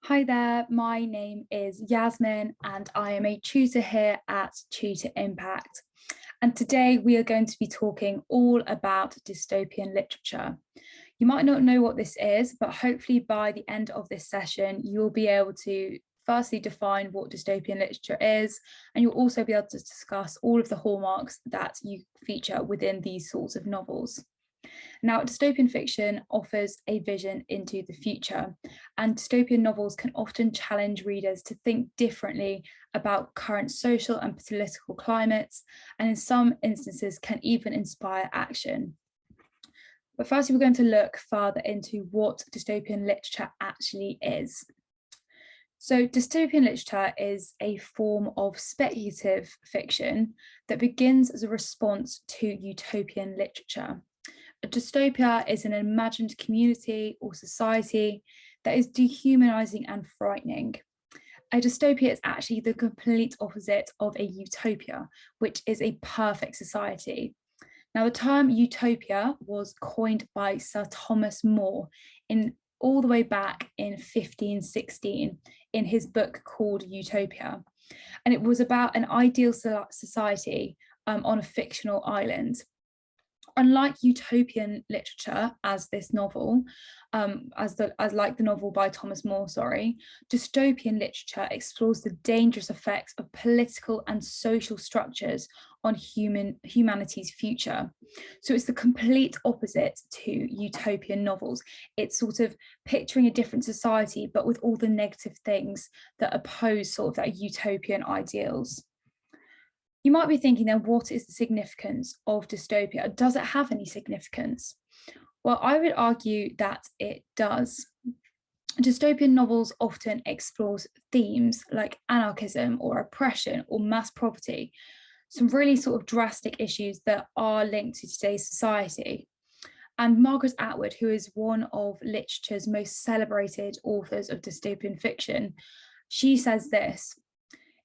Hi there, my name is Yasmin and I am a tutor here at Tutor Impact. And today we are going to be talking all about dystopian literature. You might not know what this is, but hopefully by the end of this session, you'll be able to firstly define what dystopian literature is, and you'll also be able to discuss all of the hallmarks that you feature within these sorts of novels. Now, dystopian fiction offers a vision into the future, and dystopian novels can often challenge readers to think differently about current social and political climates, and in some instances can even inspire action. But firstly, we're going to look further into what dystopian literature actually is. So dystopian literature is a form of speculative fiction that begins as a response to utopian literature. A dystopia is an imagined community or society that is dehumanizing and frightening. A dystopia is actually the complete opposite of a utopia, which is a perfect society. Now, the term utopia was coined by Sir Thomas More all the way back in 1516 in his book called Utopia. And it was about an ideal society on a fictional island. Unlike utopian literature, as this novel, like the novel by Thomas More, dystopian literature explores the dangerous effects of political and social structures on humanity's future. So it's the complete opposite to utopian novels. It's sort of picturing a different society, but with all the negative things that oppose sort of that utopian ideals. You might be thinking then, what is the significance of dystopia? Does it have any significance? Well, I would argue that it does. Dystopian novels often explore themes like anarchism or oppression or mass poverty, some really sort of drastic issues that are linked to today's society. And Margaret Atwood, who is one of literature's most celebrated authors of dystopian fiction, she says this: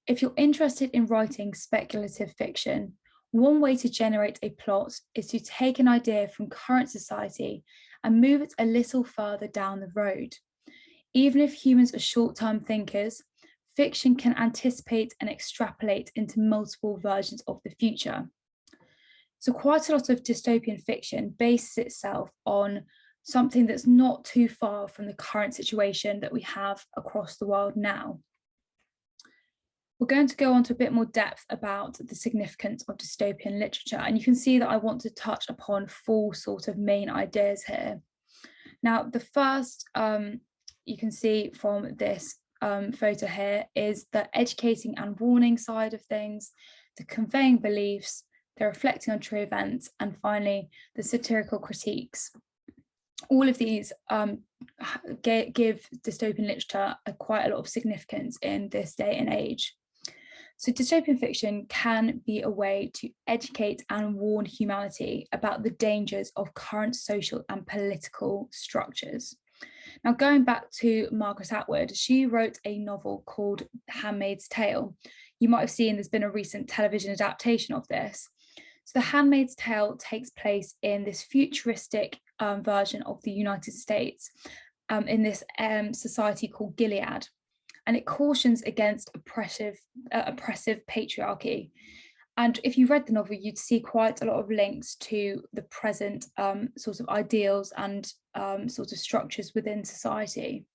if you're interested in writing speculative fiction, one way to generate a plot is to take an idea from current society and move it a little further down the road. Even if humans are short-term thinkers, fiction can anticipate and extrapolate into multiple versions of the future. So quite a lot of dystopian fiction bases itself on something that's not too far from the current situation that we have across the world now. We're going to go on to a bit more depth about the significance of dystopian literature, and you can see that I want to touch upon four sort of main ideas here. Now, the first you can see from this photo here is the educating and warning side of things, the conveying beliefs, the reflecting on true events, and finally, the satirical critiques. All of these give dystopian literature quite a lot of significance in this day and age. So dystopian fiction can be a way to educate and warn humanity about the dangers of current social and political structures. Now, going back to Margaret Atwood, she wrote a novel called Handmaid's Tale. You might have seen there's been a recent television adaptation of this. So The Handmaid's Tale takes place in this futuristic version of the United States in this society called Gilead. And it cautions against oppressive patriarchy. And if you read the novel, you'd see quite a lot of links to the present sort of ideals and sort of structures within society.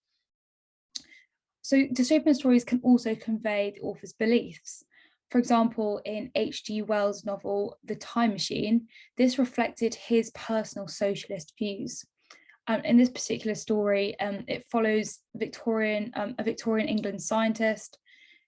So dystopian stories can also convey the author's beliefs. For example, in H.G. Wells' novel, The Time Machine, this reflected his personal socialist views. In this particular story, it follows a Victorian England scientist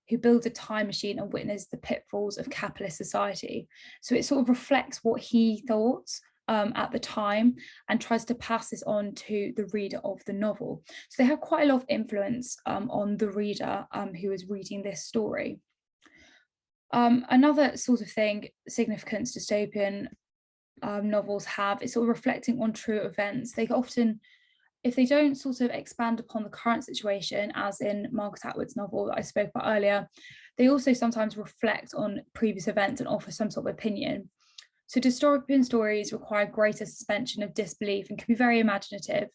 who builds a time machine and witnesses the pitfalls of capitalist society. So it sort of reflects what he thought at the time and tries to pass this on to the reader of the novel. So they have quite a lot of influence on the reader who is reading this story. Another sort of thing, significance dystopian novels have, is sort of reflecting on true events. They often, if they don't sort of expand upon the current situation, as in Margaret Atwood's novel that I spoke about earlier, they also sometimes reflect on previous events and offer some sort of opinion. So dystopian stories require greater suspension of disbelief and can be very imaginative.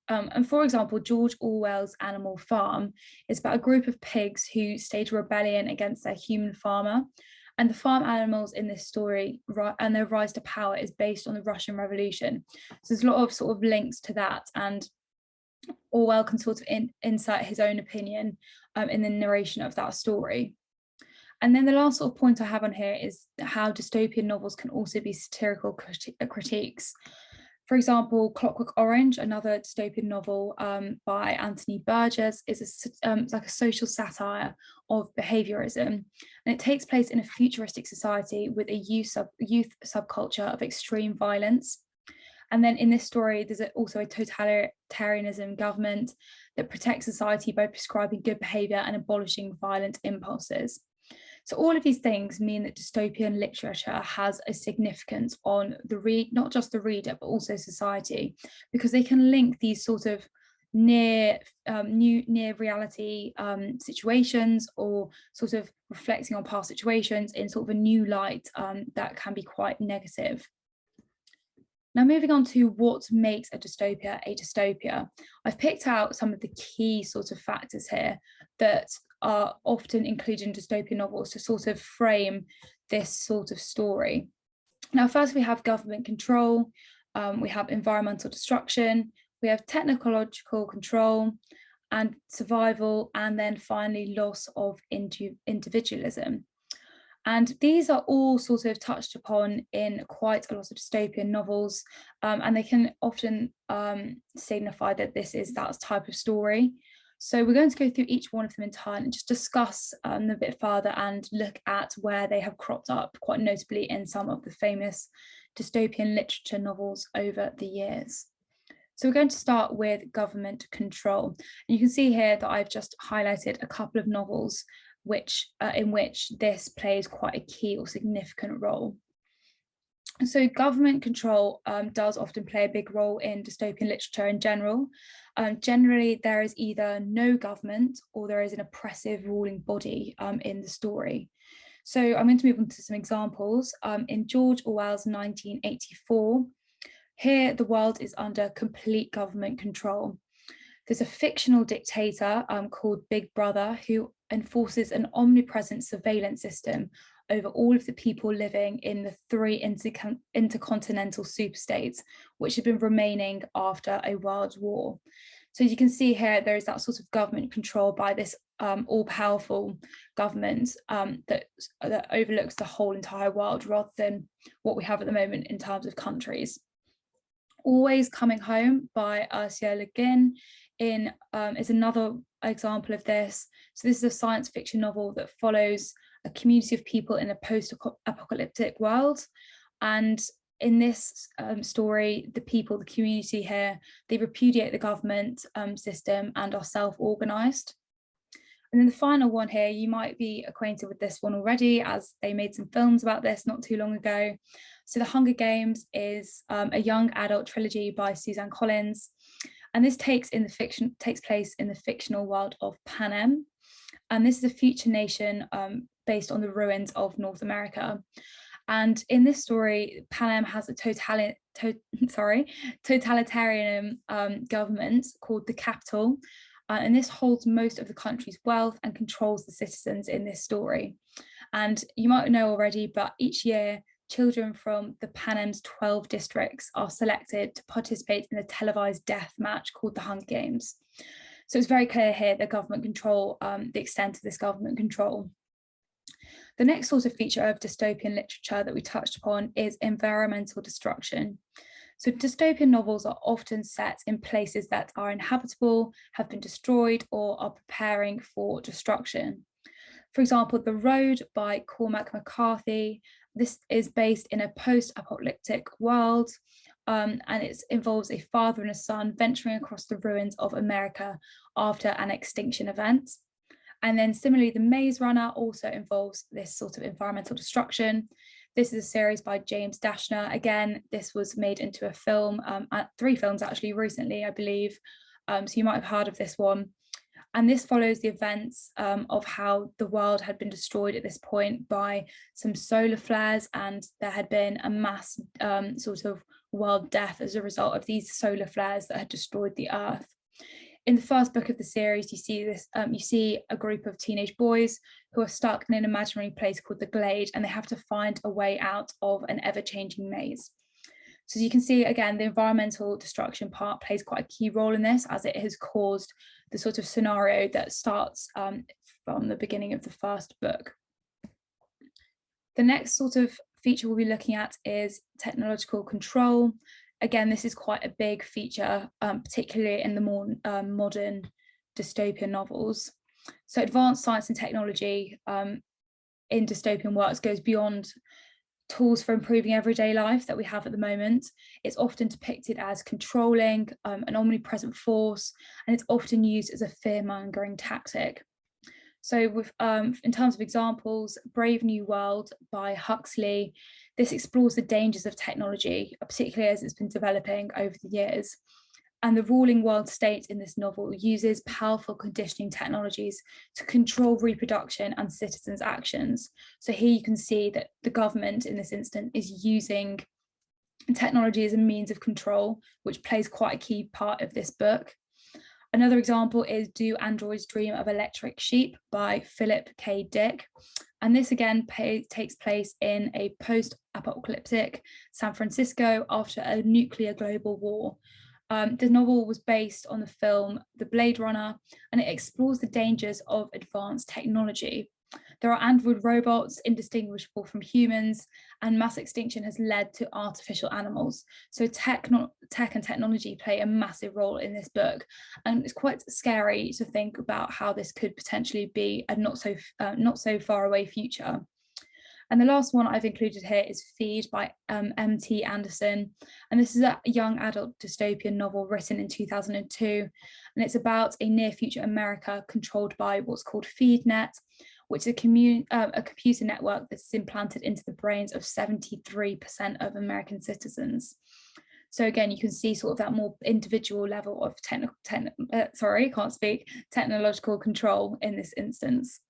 And for example, George Orwell's Animal Farm is about a group of pigs who stage rebellion against their human farmer. And the farm animals in this story and their rise to power is based on the Russian Revolution. So there's a lot of sort of links to that. And Orwell can sort of insert his own opinion in the narration of that story. And then the last sort of point I have on here is how dystopian novels can also be satirical critiques. For example, Clockwork Orange, another dystopian novel by Anthony Burgess, is like a social satire of behaviorism. And it takes place in a futuristic society with a youth subculture of extreme violence. And then in this story, there's also a totalitarianism government that protects society by prescribing good behavior and abolishing violent impulses. So all of these things mean that dystopian literature has a significance on not just the reader, but also society, because they can link these sort of near reality situations, or sort of reflecting on past situations in sort of a new light that can be quite negative. Now, moving on to what makes a dystopia, I've picked out some of the key sort of factors here that are often included in dystopian novels to sort of frame this sort of story. Now, first we have government control, we have environmental destruction, we have technological control and survival, and then finally loss of individualism. And these are all sort of touched upon in quite a lot of dystopian novels, and they can often signify that this is that type of story. So we're going to go through each one of them in turn and just discuss them a bit further and look at where they have cropped up quite notably in some of the famous dystopian literature novels over the years. So we're going to start with government control. And you can see here that I've just highlighted a couple of novels in which this plays quite a key or significant role. So government control does often play a big role in dystopian literature in general. Generally, there is either no government or there is an oppressive ruling body in the story. So I'm going to move on to some examples. In George Orwell's 1984, here the world is under complete government control. There's a fictional dictator called Big Brother who enforces an omnipresent surveillance system over all of the people living in the 3 intercontinental superstates, which have been remaining after a world war. So as you can see here, there is that sort of government control by this all-powerful government that overlooks the whole entire world, rather than what we have at the moment in terms of countries. Always Coming Home by Ursula Le Guin is another example of this. So this is a science fiction novel that follows a community of people in a post-apocalyptic world. And in this story, the community here, they repudiate the government system and are self-organized. And then the final one here, you might be acquainted with this one already, as they made some films about this not too long ago. So The Hunger Games is a young adult trilogy by Suzanne Collins. And this takes place in the fictional world of Panem. And this is a future nation based on the ruins of North America. And in this story, Panem has a totalitarian government called the Capital. And this holds most of the country's wealth and controls the citizens in this story. And you might know already, but each year, children from the Panem's 12 districts are selected to participate in a televised death match called the Hunger Games. So it's very clear here the government control, the extent of this government control. The next sort of feature of dystopian literature that we touched upon is environmental destruction. So dystopian novels are often set in places that are inhabitable, have been destroyed, or are preparing for destruction. For example, The Road by Cormac McCarthy. This is based in a post-apocalyptic world, and it involves a father and a son venturing across the ruins of America after an extinction event. And then similarly, The Maze Runner also involves this sort of environmental destruction. This is a series by James Dashner. Again, this was made into a film, 3 films actually recently, I believe. So you might have heard of this one. And this follows the events of how the world had been destroyed at this point by some solar flares, and there had been a mass sort of world death as a result of these solar flares that had destroyed the Earth. In the first book of the series, you see a group of teenage boys who are stuck in an imaginary place called the Glade, and they have to find a way out of an ever-changing maze. So as you can see, again, the environmental destruction part plays quite a key role in this, as it has caused the sort of scenario that starts from the beginning of the first book. The next sort of feature we'll be looking at is technological control. Again, this is quite a big feature, particularly in the more modern dystopian novels. So advanced science and technology in dystopian works goes beyond tools for improving everyday life that we have at the moment. It's often depicted as controlling, an omnipresent force, and it's often used as a fear-mongering tactic. So with, in terms of examples, Brave New World by Huxley, this explores the dangers of technology, particularly as it's been developing over the years. And the ruling world state in this novel uses powerful conditioning technologies to control reproduction and citizens' actions. So here you can see that the government in this instance is using technology as a means of control, which plays quite a key part of this book. Another example is Do Androids Dream of Electric Sheep by Philip K. Dick. And this again takes place in a post-apocalyptic San Francisco after a nuclear global war. The novel was based on the film The Blade Runner, and it explores the dangers of advanced technology. There are android robots indistinguishable from humans, and mass extinction has led to artificial animals. So tech and technology play a massive role in this book, and it's quite scary to think about how this could potentially be a not so far away future. And the last one I've included here is Feed by M.T. Anderson. And this is a young adult dystopian novel written in 2002. And it's about a near future America controlled by what's called FeedNet, which is a computer network that's implanted into the brains of 73% of American citizens. So again, you can see sort of that more individual level of technological control in this instance.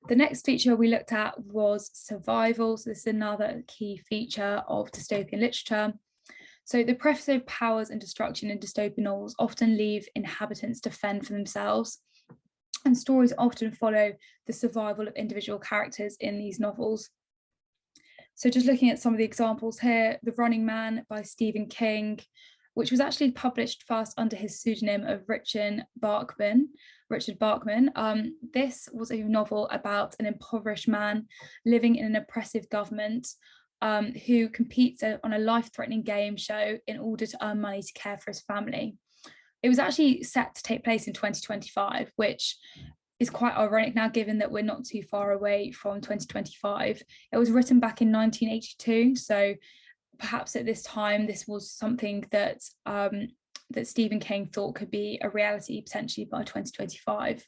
The next feature we looked at was survival. So this is another key feature of dystopian literature. So the oppressive powers and destruction in dystopian novels often leave inhabitants to fend for themselves. And stories often follow the survival of individual characters in these novels. So just looking at some of the examples here, The Running Man by Stephen King, which was actually published first under his pseudonym of Richard Bachman. This was a novel about an impoverished man living in an oppressive government who competes on a life-threatening game show in order to earn money to care for his family. It was actually set to take place in 2025, which is quite ironic now, given that we're not too far away from 2025. It was written back in 1982, so perhaps at this time, this was something that that Stephen King thought could be a reality potentially by 2025.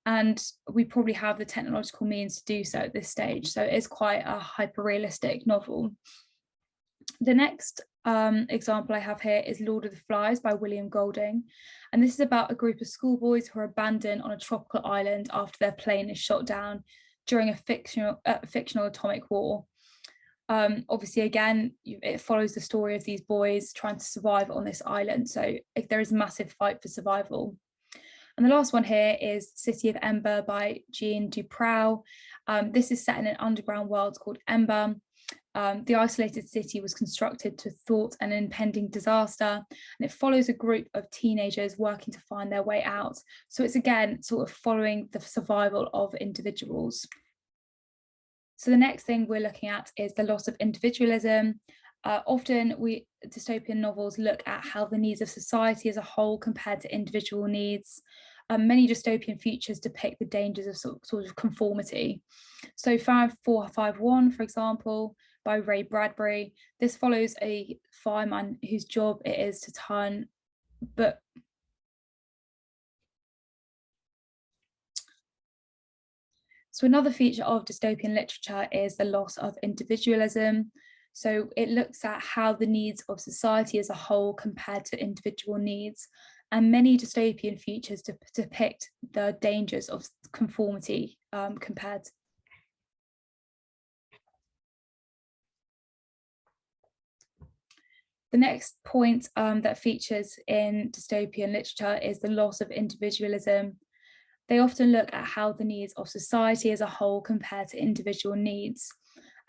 And we probably have the technological means to do so at this stage. So it's quite a hyper-realistic novel. The next example I have here is Lord of the Flies by William Golding. And this is about a group of schoolboys who are abandoned on a tropical island after their plane is shot down during a fictional atomic war. Obviously, again, it follows the story of these boys trying to survive on this island. So there is a massive fight for survival. And the last one here is City of Ember by Jean Duprow. This is set in an underground world called Ember. The isolated city was constructed to thwart an impending disaster, and it follows a group of teenagers working to find their way out. So it's again sort of following the survival of individuals. So the next thing we're looking at is the loss of individualism. Often dystopian novels look at how the needs of society as a whole compared to individual needs. Many dystopian futures depict the dangers of sort of conformity. So 5451, for example, by Ray Bradbury, this follows a fireman whose job it is to turn So another feature of dystopian literature is the loss of individualism. So it looks at how the needs of society as a whole compared to individual needs. And many dystopian futures depict the dangers of conformity compared. The next point that features in dystopian literature is the loss of individualism. They often look at how the needs of society as a whole compare to individual needs,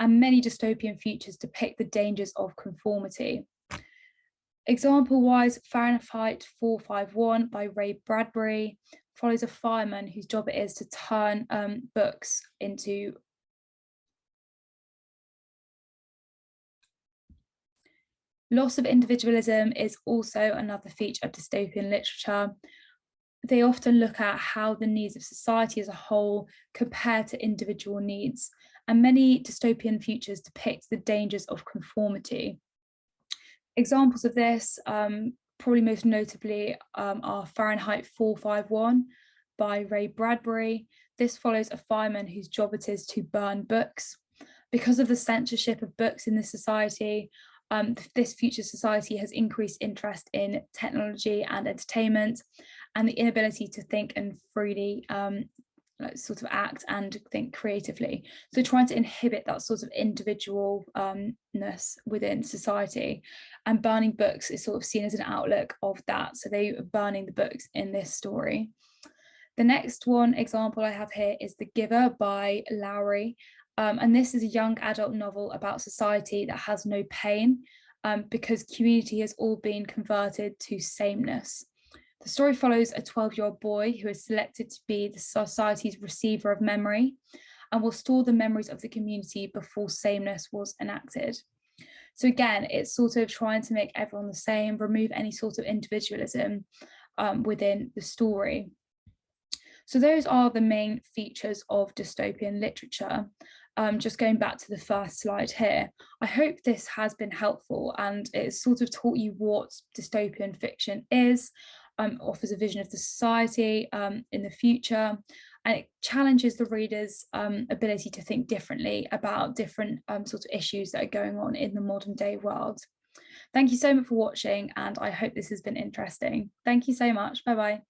and many dystopian futures depict the dangers of conformity. Example-wise, Fahrenheit 451 by Ray Bradbury follows a fireman whose job it is to turn books into loss of individualism is also another feature of dystopian literature. They often look at how the needs of society as a whole compare to individual needs, and many dystopian futures depict the dangers of conformity. Examples of this, probably most notably, are Fahrenheit 451 by Ray Bradbury. This follows a fireman whose job it is to burn books. Because of the censorship of books in this society, this future society has increased interest in technology and entertainment, and the inability to think and freely sort of act and think creatively. So trying to inhibit that sort of individualness within society, and burning books is sort of seen as an outlook of that. So they are burning the books in this story. The next one example I have here is The Giver by Lowry. And this is a young adult novel about society that has no pain, because community has all been converted to sameness. The story follows a 12-year-old boy who is selected to be the society's receiver of memory and will store the memories of the community before sameness was enacted. So again, it's sort of trying to make everyone the same, remove any sort of individualism within the story. So those are the main features of dystopian literature. Just going back to the first slide here, I hope this has been helpful and it's sort of taught you what dystopian fiction is, offers a vision of the society in the future, and it challenges the reader's ability to think differently about different sorts of issues that are going on in the modern day world. Thank you so much for watching, and I hope this has been interesting. Thank you so much. Bye bye.